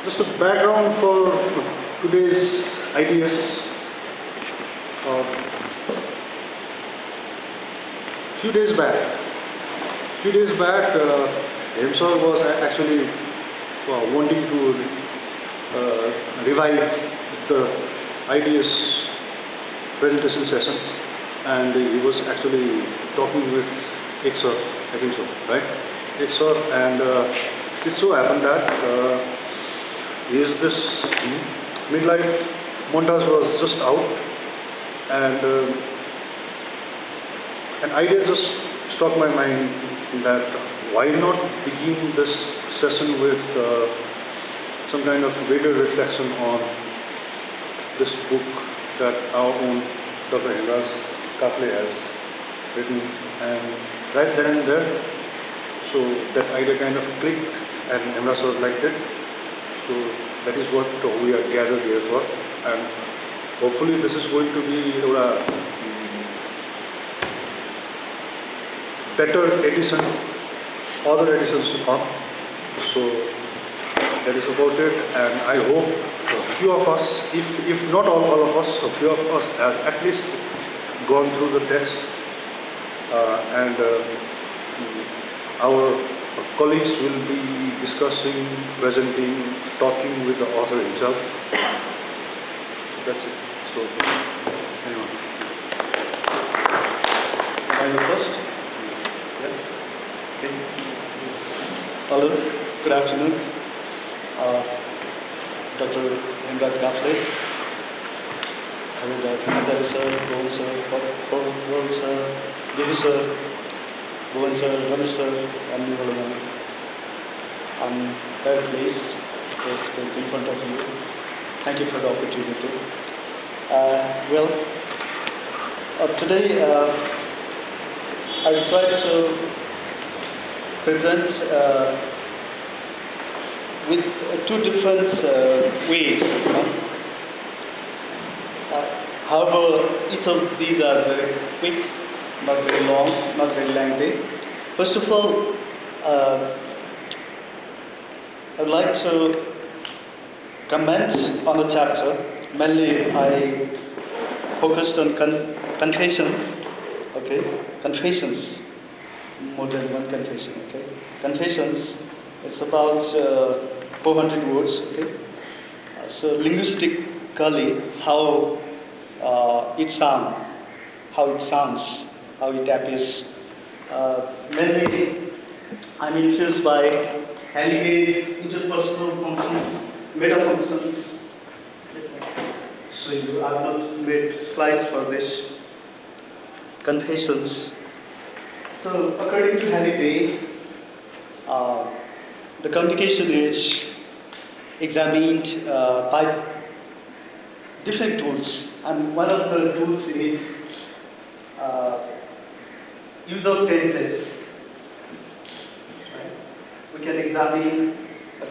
Just a background for today's ideas. Few days back, himself was actually wanting to revive the ideas presentation sessions, and he was actually talking with Eak sir, I think so, right? Eak sir, and it so happened that this Midlife Montage was just out, and an idea just struck my mind that why not begin this session with some kind of greater reflection on this book that our own Dr. Hemraj Kafle has written, and right then and there, so that idea kind of clicked, and Hemraj was liked it. So that is what we are gathered here for, and hopefully this is going to be a better edition, other editions to come. So that is about it, and I hope a few of us, if not all of us, a few of us have at least gone through the text, and our colleagues will be discussing, presenting, talking with the author himself. That's it. So, anyone? Am I the first? Yeah. Okay. Hello. Good afternoon. Dr. Hemraj Kafle. And Montage sir, Bhuvan sir, Bhuvan sir, Devi sir, Bhuvan sir, Ramesh sir, and me. I'm very pleased to be in front of you. Thank you for the opportunity. Today I'll try to present with two different ways. However, each of these are very quick, not very long, not very lengthy. First of all, I'd like to comment on the chapter. Mainly, I focused on confessions. Okay, confessions, more than one confession. Okay, confessions. It's about 400 words. Okay, so linguistically, how it sounds, how it appears. Mainly, I'm influenced by Halliday's interpersonal functions, meta functions. So I have not made slides for this. Confessions. So according to Halliday, the communication is examined by different tools, and one of the tools is use of tenses. Right? We can examine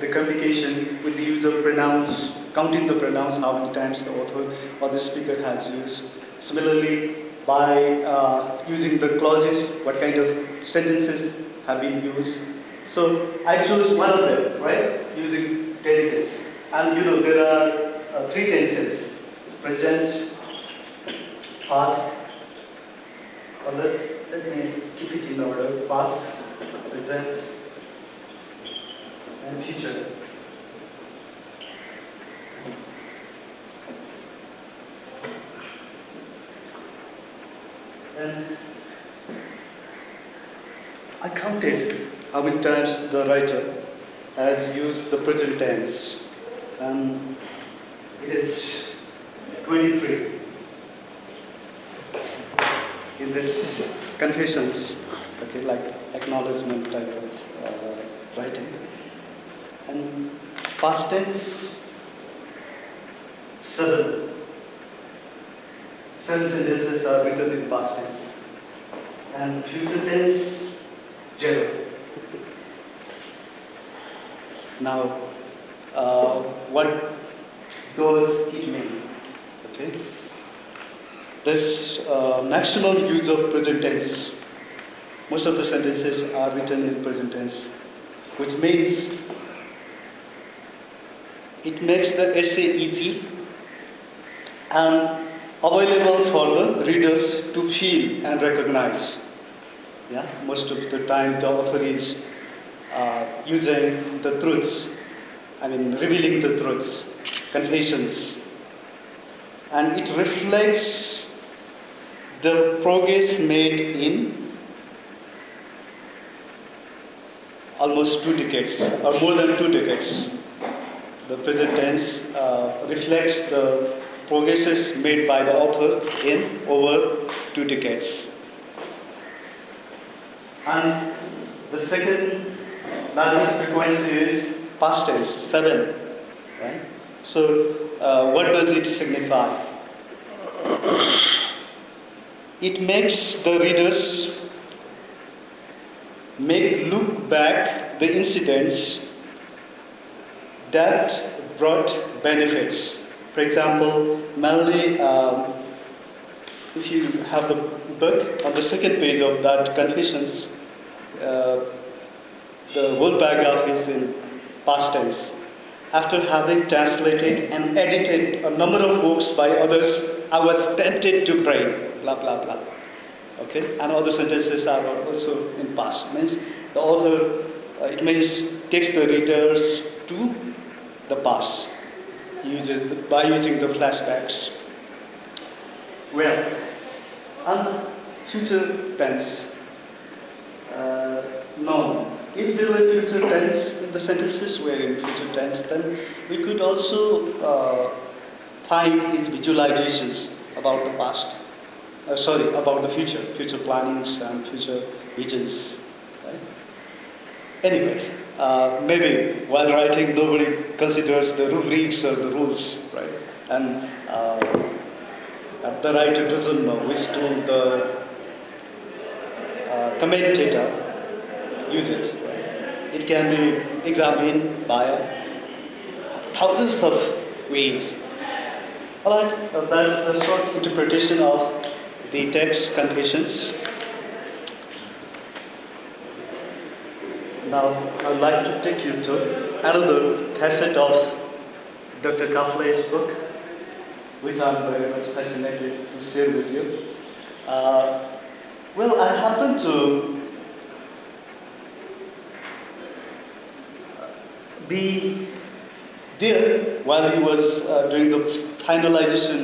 the communication with the use of pronouns, counting the pronouns, how many times the author or the speaker has used. Similarly, by using the clauses, what kind of sentences have been used. So I chose one of them, right, using tenses. And there are three tenses: present, past, let me keep it in order: past, present, and future. And I counted how many times the writer has used the present tense, and it is 23 in this confessions, okay, like acknowledgement type of writing. And past tense, 7. 7 sentences are written in past tense. And future tense, 0. Now, what does it mean? Okay. This maximum use of present tense. Most of the sentences are written in present tense, which means it makes the essay easy and available for the readers to feel and recognize. Yeah, most of the time the author is using the truths, revealing the truths, confessions, and it reflects the progress made in almost 2 decades, or more than 2 decades. The present tense reflects the progresses made by the author in over 2 decades. And the second largest frequency is past tense, 7. Right? So, what does it signify? It makes the readers look back the incidents that brought benefits. For example, mainly, if you have the book, on the second page of that confessions, the whole paragraph is in past tense. After having translated and edited a number of books by others, I was tempted to pray, blah, blah, blah. Okay? And other sentences are also in past. Means the author, takes the readers to the past by using the flashbacks. Well, and future tense. No. If there were future tense, if the sentences were in future tense, then we could also find its visualizations about the past. About the future plannings and future visions. Right? Anyway, maybe while writing, nobody considers the rubrics or the rules, right? And the writer doesn't know which tool the commentator uses. Right? It can be examined by thousands of ways. Alright, that's a short interpretation of the text confessions. Now, I would like to take you to another facet of Dr. Kafle's book, which I'm very much fascinated to share with you. Well, I happened to be there while he was doing the finalization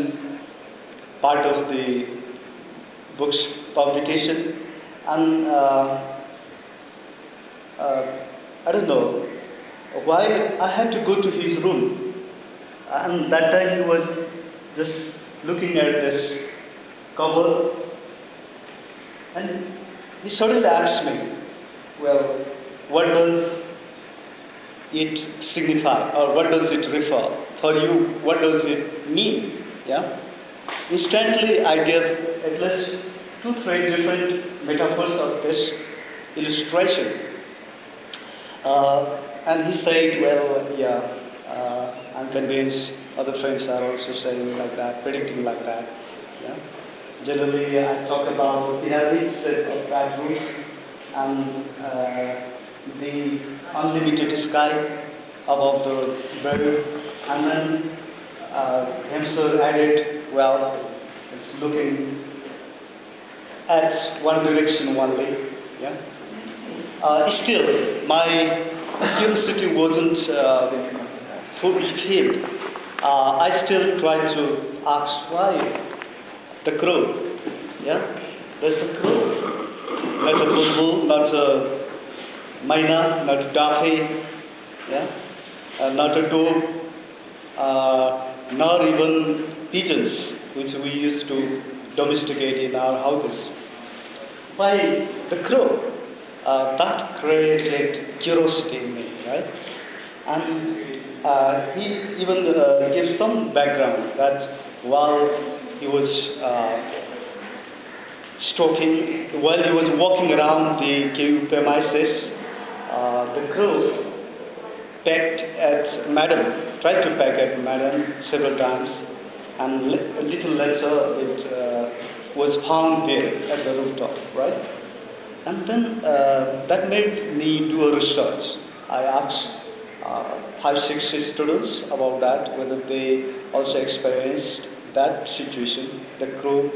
part of the book's publication, and I don't know why I had to go to his room, and that time he was just looking at this cover, and he suddenly asked me, well, what does it signify, or what does it refer? For you, what does it mean? Yeah. Instantly, I gave at least 2-3 different metaphors of this illustration. And he said, well, yeah, I'm convinced other friends are also saying like that, predicting like that. Yeah. Generally, I talk about pyramid set of bad rules and the unlimited sky above the bird, and then Hemser added, well, it's looking at one direction only. Yeah. Still, my curiosity wasn't fulfilled. I still tried to ask why the crow. Yeah, there's a crow, not a bulbul, not a myna, not a daffy, yeah, not a dove, nor even pigeons, which we used to domesticate in our houses. Why the crow? That created curiosity in me, right? And he even gives some background that while he was while he was walking around the cave premises, the crow tried to peck at Madam several times, and a little later it was found there at the rooftop, right? And then that made me do a research. I asked 5, 6 students about that, whether they also experienced that situation, the crow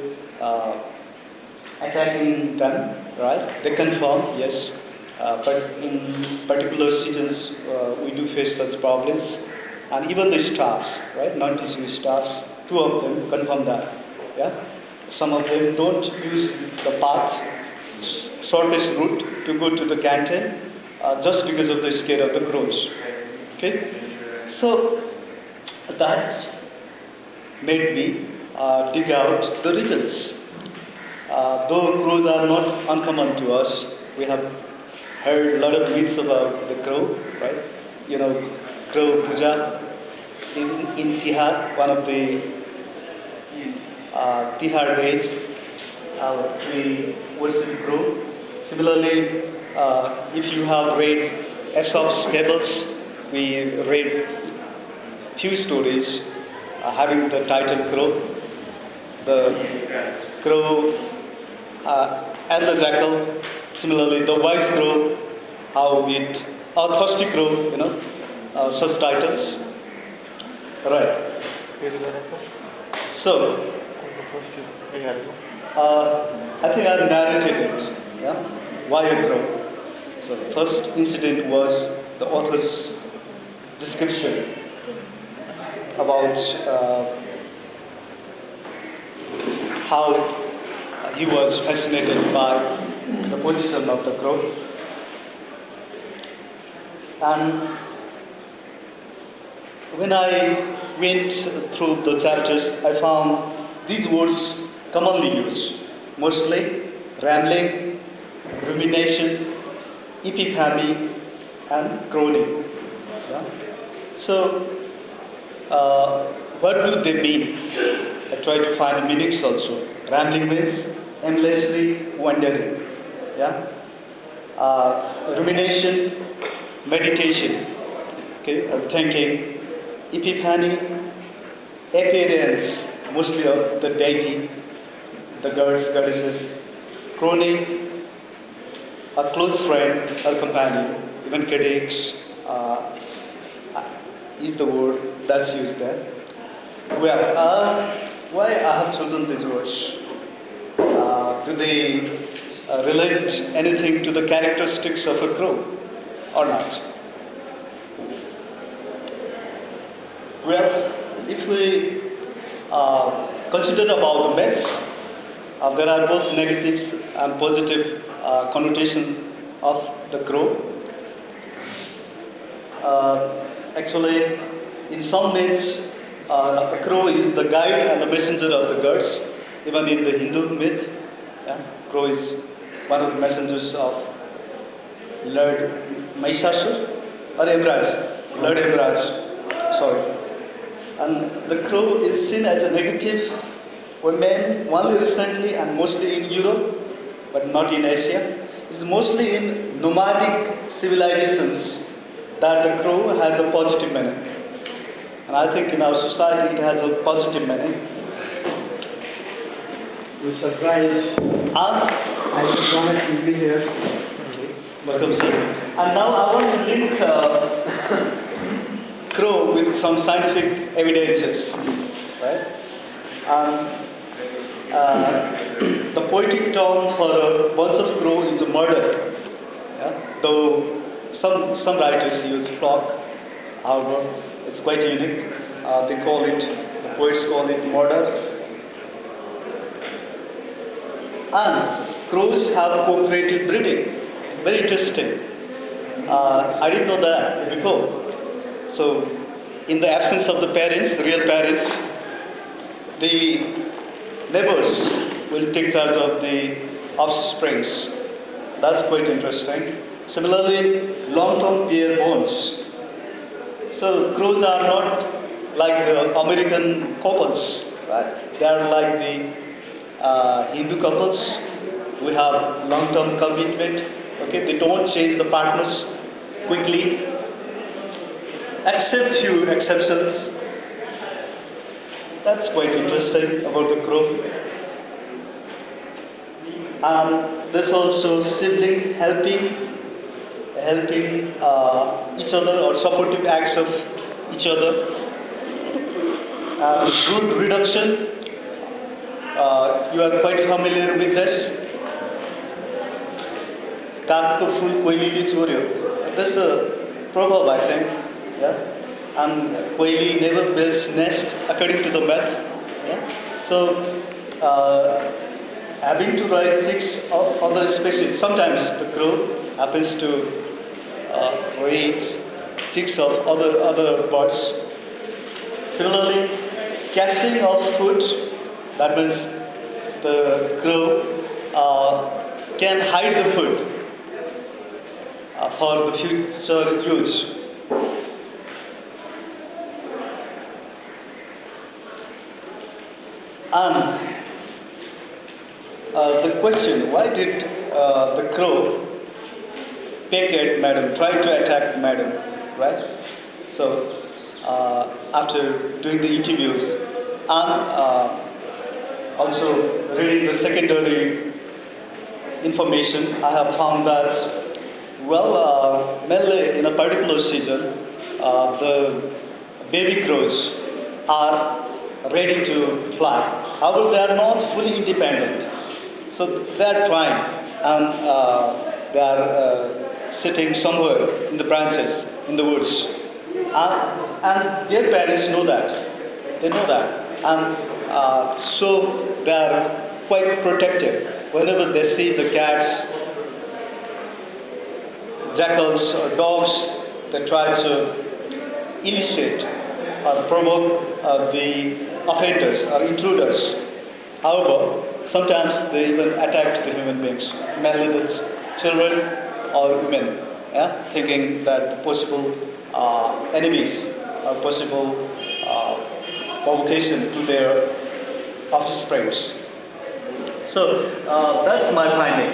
attacking them, right? They confirm, yes, but in particular seasons we do face such problems, and even the staffs, right? Non-teaching staffs, 2 of them confirm that, yeah. Some of them don't use the path, shortest route to go to the canteen, just because of the scare of the crows. Okay, so that made me dig out the reasons. Though crows are not uncommon to us, we have heard a lot of myths about the crow, right? You know, crow puja in Tihar, one of the Tihar days, we worship crow. Similarly, if you have read Aesop's fables, we read few stories having the title Crow. The crow and the jackal. Similarly, the wise crow, how it, thirsty crow, you know, such titles. Right. So, I think I narrated it. Yeah? Why a crow? So, the first incident was the author's description about how he was fascinated by the position of the crow. And when I went through the chapters, I found these words commonly used, mostly rambling, rumination, epiphany, and crowing. Yeah? So, what do they mean? I try to find meanings also. Rambling means endlessly wandering. Yeah? Rumination, meditation. Okay, of thinking. Epiphany, appearance, mostly of the deity, the gods, goddesses. Crowing, a close friend or companion, even critics is the word that's used there. Well, why I have chosen these words? Do they relate anything to the characteristics of a crow or not? Well, if we consider about the myths, there are both negatives and positive connotations of the crow. Actually, in some myths, the crow is the guide and the messenger of the gods. Even in the Hindu myth, crow is one of the messengers of Lord Mahishasur or Emraj, Lord Emraj, sorry. And the crow is seen as a negative when only recently and mostly in Europe, but not in Asia. It's mostly in nomadic civilizations that the crow has a positive meaning. And I think in our society it has a positive meaning. You're surprised. I was glad to be here. Welcome, sir. And now I want to link crow with some scientific evidences, right? The poetic term for a bunch of crow is a murder. Yeah? Though some writers use flock, however, it's quite unique. The poets call it murder. And crows have cooperative breeding. Very interesting. I didn't know that before. So, in the absence of the parents, the real parents, the neighbors will take charge of the offsprings. That's quite interesting. Similarly, long-term pair bonds. So, crows are not like the American couples, right? They are like the Hindu couples. We have long-term commitment. Okay, they don't change the partners quickly. Except few exceptions. That's quite interesting about the crow. And there's also sibling helping each other or supportive acts of each other. Good reduction. You are quite familiar with this. Kaakko phul koilile choryo. That's a proverb, I think. Yeah? And koili never builds nest according to the myth. Yeah? So, having to write 6 other species. Sometimes the crow happens to raise 6 of other birds. Similarly, caching of food. That means the crow can hide the food for the future use. And the question, why did the crow peck at madam, try to attack madam, right? So, after doing the interviews and also reading the secondary information, I have found that, well, mainly in a particular season, the baby crows are ready to fly. However, they are not fully independent. So they are trying, and they are sitting somewhere in the branches, in the woods. And their parents know that. They know that. And so they are quite protective. Whenever they see the cats, jackals, or dogs, they try to initiate or provoke the offenders or intruders. However, sometimes they even attack the human beings, mainly the children or women, yeah? Thinking that possible enemies or possible provocation to their offsprings. So that's my finding.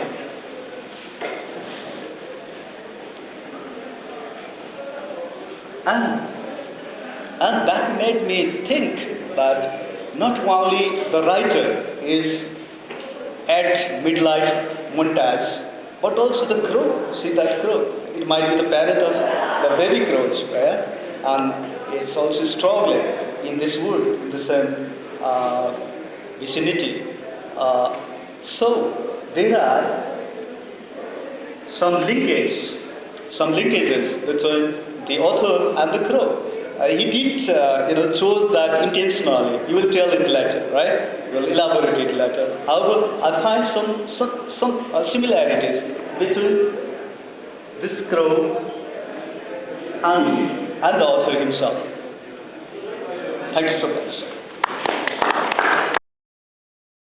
And that made me think that not only the writer is at midlife montage, but also the crow. See that crow? It might be the parent of the baby crows, right? And it's also struggling in this wood, in the same vicinity. So there are some linkages between the author and the crow. He did, chose that intentionally. You will tell it later, right? You will elaborate it later. However, I find some similarities between this crow and the author himself. Thank you so much.